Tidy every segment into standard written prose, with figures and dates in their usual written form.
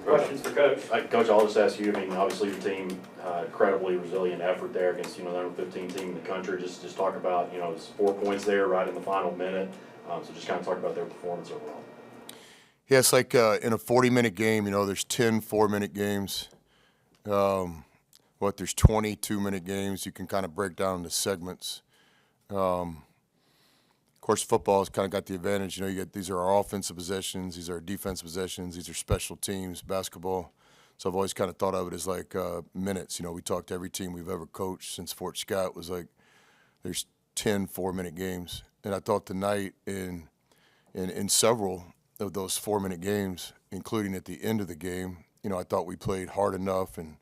Questions for Coach? Coach, I'll just ask you, I mean, obviously your team, incredibly resilient effort there against, the number 15 team in the country. Just talk about, it's 4 points there right in the final minute. So just kind of talk about their performance overall. Yeah, it's like in a 40-minute game, there's 10 4-minute games. There's 20 2-minute games. You can kind of break down into segments. Of course, football has kind of got the advantage. These are our offensive possessions, these are our defensive possessions, these are special teams, basketball. So I've always kind of thought of it as like minutes. We talked to every team we've ever coached since Fort Scott was like there's 10 4-minute games. And I thought tonight in several of those 4-minute games, including at the end of the game, I thought we played hard enough and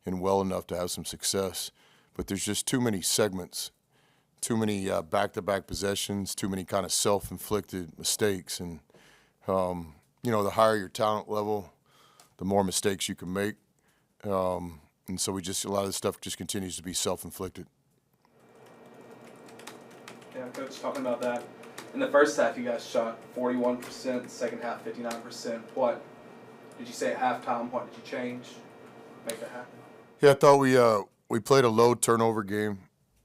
well enough to have some success. But there's just too many segments, too many back-to-back possessions, too many kind of self-inflicted mistakes. And, the higher your talent level, the more mistakes you can make. And so a lot of this stuff just continues to be self-inflicted. Yeah, Coach, talking about that. In the first half, you guys shot 41%, second half 59%. What did you say at halftime? What did you change to make that happen? Yeah, I thought we played a low turnover game.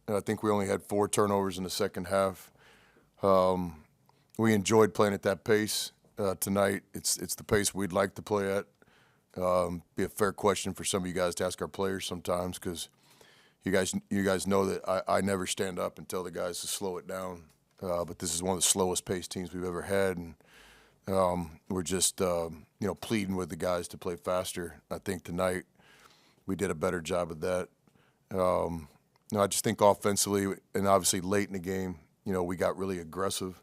I think we only had 4 turnovers in the second half. We enjoyed playing at that pace tonight. It's the pace we'd like to play at. Be a fair question for some of you guys to ask our players sometimes, because you guys know that I never stand up and tell the guys to slow it down. But this is one of the slowest paced teams we've ever had, and we're just pleading with the guys to play faster. I think tonight we did a better job of that. I just think offensively, and obviously late in the game, we got really aggressive,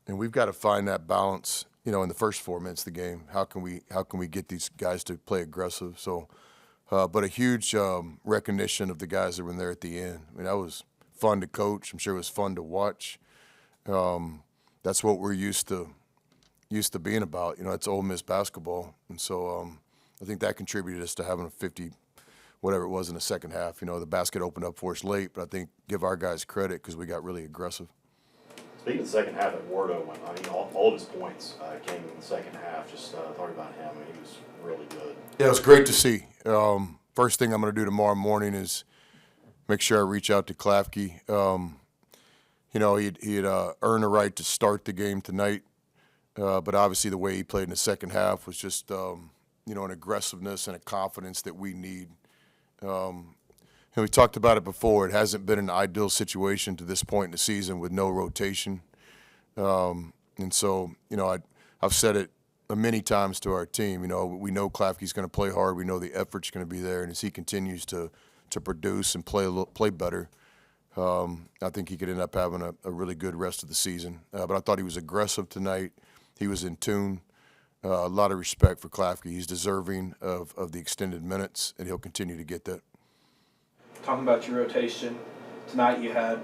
and we've got to find that balance. In the first 4 minutes of the game, how can we get these guys to play aggressive? So, but a huge recognition of the guys that were in there at the end. I mean, that was fun to coach. I'm sure it was fun to watch. That's what we're used to being about. It's Ole Miss basketball, and so I think that contributed us to having a 50, whatever it was in the second half. The basket opened up for us late, but I think give our guys credit because we got really aggressive. Speaking of the second half at Wardo, all of his points came in the second half. Just talking about him, he was really good. Yeah, it was great to see. First thing I'm going to do tomorrow morning is make sure I reach out to Klafke. He had earned a right to start the game tonight, but obviously the way he played in the second half was just, an aggressiveness and a confidence that we need. And we talked about it before. It hasn't been an ideal situation to this point in the season with no rotation. And so, I've said it many times to our team. We know Klafke's going to play hard. We know the effort's going to be there. And as he continues to produce and play better, I think he could end up having a really good rest of the season. But I thought he was aggressive tonight. He was in tune. A lot of respect for Klafke. He's deserving of the extended minutes, and he'll continue to get that. Talking about your rotation, tonight you had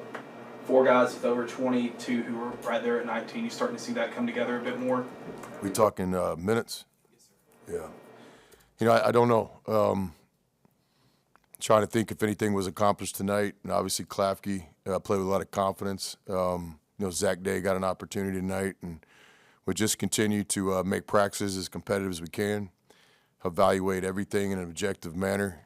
4 guys with over 22 who were right there at 19. You starting to see that come together a bit more? We talking minutes? Yes, sir. Yeah. I don't know. Trying to think if anything was accomplished tonight. And obviously Klafke played with a lot of confidence. Zach Day got an opportunity tonight, and we just continue to make practices as competitive as we can, evaluate everything in an objective manner,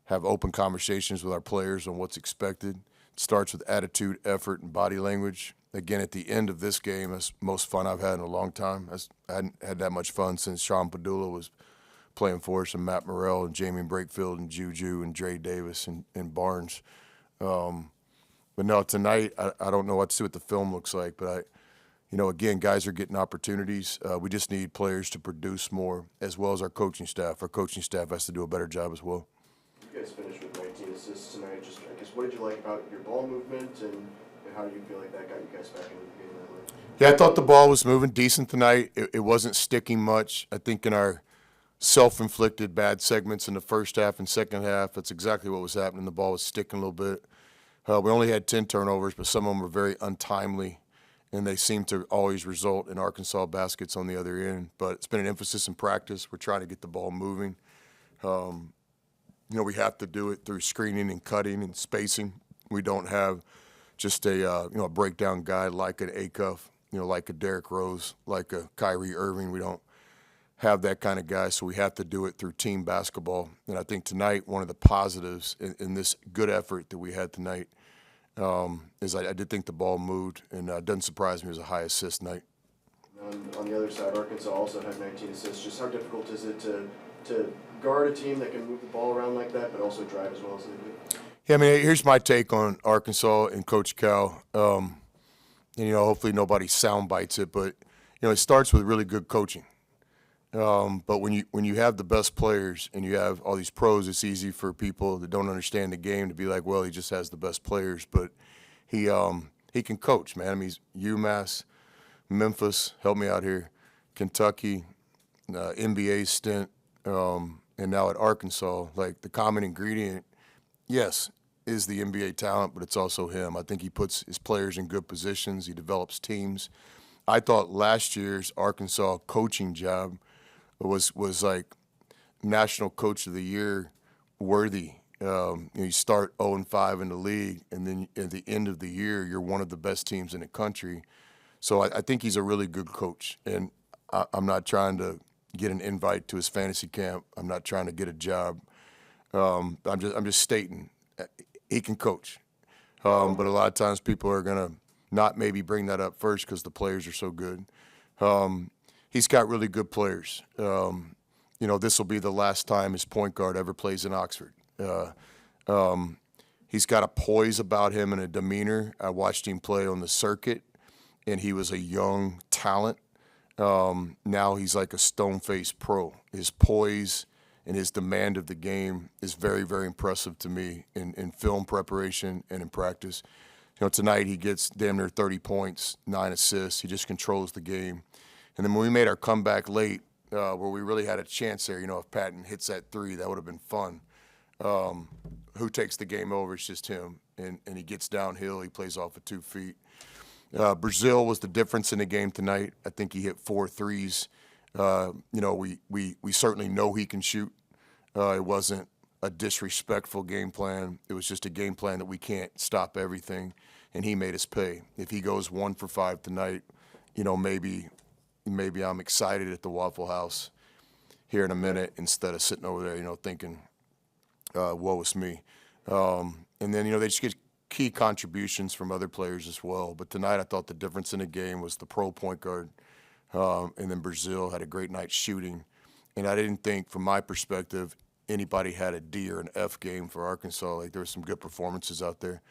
have open conversations with our players on what's expected. It starts with attitude, effort, and body language. Again, at the end of this game, it's the most fun I've had in a long time. I hadn't had that much fun since Sean Padula was playing for us, and Matt Morrell, and Jamie Brakefield, and Juju, and Dre Davis, and Barnes. But no, tonight, I don't know what to see what the film looks like, but again, guys are getting opportunities. We just need players to produce more, as well as our coaching staff. Our coaching staff has to do a better job as well. You guys finished with 19 assists tonight. Just, I guess, what did you like about your ball movement, and how do you feel like that got you guys back into the game that way? Yeah, I thought the ball was moving decent tonight. It wasn't sticking much. I think in our self-inflicted bad segments in the first half and second half, that's exactly what was happening. The ball was sticking a little bit. We only had 10 turnovers, but some of them were very untimely, and they seem to always result in Arkansas baskets on the other end. But it's been an emphasis in practice. We're trying to get the ball moving. We have to do it through screening and cutting and spacing. We don't have just a breakdown guy like an Acuff, like a Derrick Rose, like a Kyrie Irving. We don't have that kind of guy, so we have to do it through team basketball. And I think tonight, one of the positives in this good effort that we had tonight is I did think the ball moved, and it doesn't surprise me it was a high assist night. On the other side, Arkansas also had 19 assists. Just how difficult is it to guard a team that can move the ball around like that, but also drive as well as they do? Yeah, I mean, here's my take on Arkansas and Coach Cal. And, hopefully nobody sound bites it, but, it starts with really good coaching. But when you have the best players and you have all these pros, it's easy for people that don't understand the game to be like, well, he just has the best players. But he can coach, man. I mean, he's UMass, Memphis, help me out here, Kentucky, NBA stint, and now at Arkansas. Like, the common ingredient, yes, is the NBA talent, but it's also him. I think he puts his players in good positions. He develops teams. I thought last year's Arkansas coaching job was like National Coach of the Year worthy. You start 0-5 in the league, and then at the end of the year, you're one of the best teams in the country. So I think he's a really good coach, and I'm not trying to get an invite to his fantasy camp. I'm not trying to get a job. I'm just stating he can coach. But a lot of times people are gonna not maybe bring that up first because the players are so good. He's got really good players. This will be the last time his point guard ever plays in Oxford. He's got a poise about him and a demeanor. I watched him play on the circuit, and he was a young talent. Now he's like a stone-faced pro. His poise and his demand of the game is very, very impressive to me in film preparation and in practice. Tonight he gets damn near 30 points, 9 assists. He just controls the game. And then when we made our comeback late, where we really had a chance there, if Patton hits that three, that would have been fun. Who takes the game over? It's just him. And he gets downhill. He plays off of 2 feet. Brazil was the difference in the game tonight. I think he hit 4 threes. We certainly know he can shoot. It wasn't a disrespectful game plan. It was just a game plan that we can't stop everything, and he made us pay. If he goes 1 for 5 tonight, maybe I'm excited at the Waffle House here in a minute instead of sitting over there, thinking, woe is me. And then, they just get key contributions from other players as well. But tonight I thought the difference in the game was the pro point guard. And then Brazil had a great night shooting. And I didn't think, from my perspective, anybody had a D or an F game for Arkansas. Like, there were some good performances out there.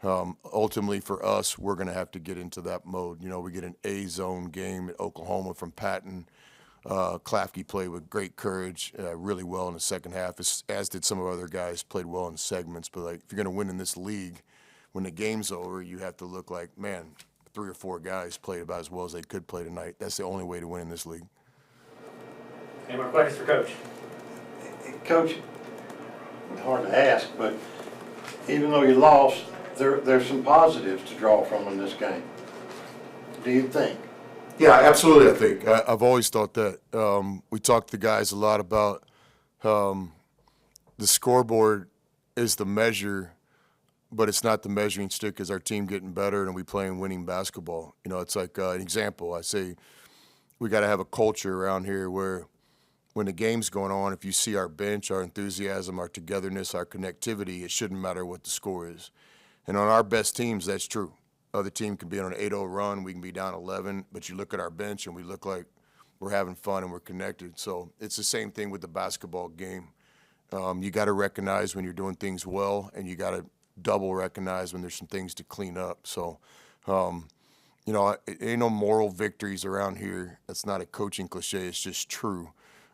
Ultimately, for us, we're going to have to get into that mode. We get an A-zone game at Oklahoma from Patton. Klafke played with great courage, really well in the second half, as did some of our other guys, played well in segments. But, if you're going to win in this league, when the game's over, you have to look like, man, 3 or 4 guys played about as well as they could play tonight. That's the only way to win in this league. Any more questions for Coach? Coach, it's hard to ask, but even though you lost, there's some positives to draw from in this game. Do you think? Yeah, absolutely, I think. I've always thought that. We talked to guys a lot about the scoreboard is the measure, but it's not the measuring stick. Is our team getting better and we playing winning basketball? It's like an example. I say we got to have a culture around here where when the game's going on, if you see our bench, our enthusiasm, our togetherness, our connectivity, it shouldn't matter what the score is. And on our best teams, that's true. Other team can be on an 8-0 run, we can be down 11, but you look at our bench and we look like we're having fun and we're connected. So it's the same thing with the basketball game. You got to recognize when you're doing things well, and you got to double recognize when there's some things to clean up. So, it ain't no moral victories around here. That's not a coaching cliche. It's just true.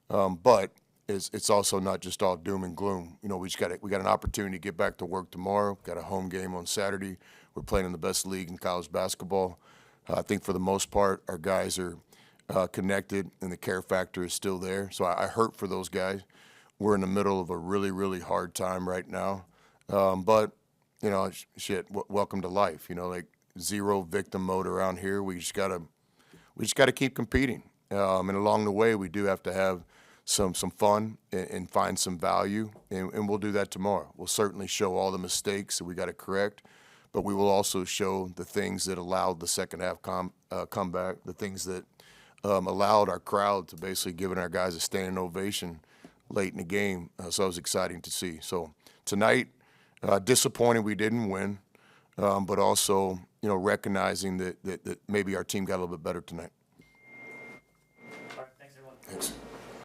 But it's also not just all doom and gloom. We got an opportunity to get back to work tomorrow. Got a home game on Saturday. We're playing in the best league in college basketball. I think for the most part, our guys are connected, and the care factor is still there. So I hurt for those guys. We're in the middle of a really, really hard time right now. But welcome to life. Like, zero victim mode around here. We just gotta keep competing. And along the way, we do have to have some fun and find some value, and we'll do that tomorrow. We'll certainly show all the mistakes that we got to correct, but we will also show the things that allowed the second half comeback, the things that allowed our crowd to basically giving our guys a standing ovation late in the game. So it was exciting to see. So tonight, disappointing we didn't win, but also recognizing that maybe our team got a little bit better tonight.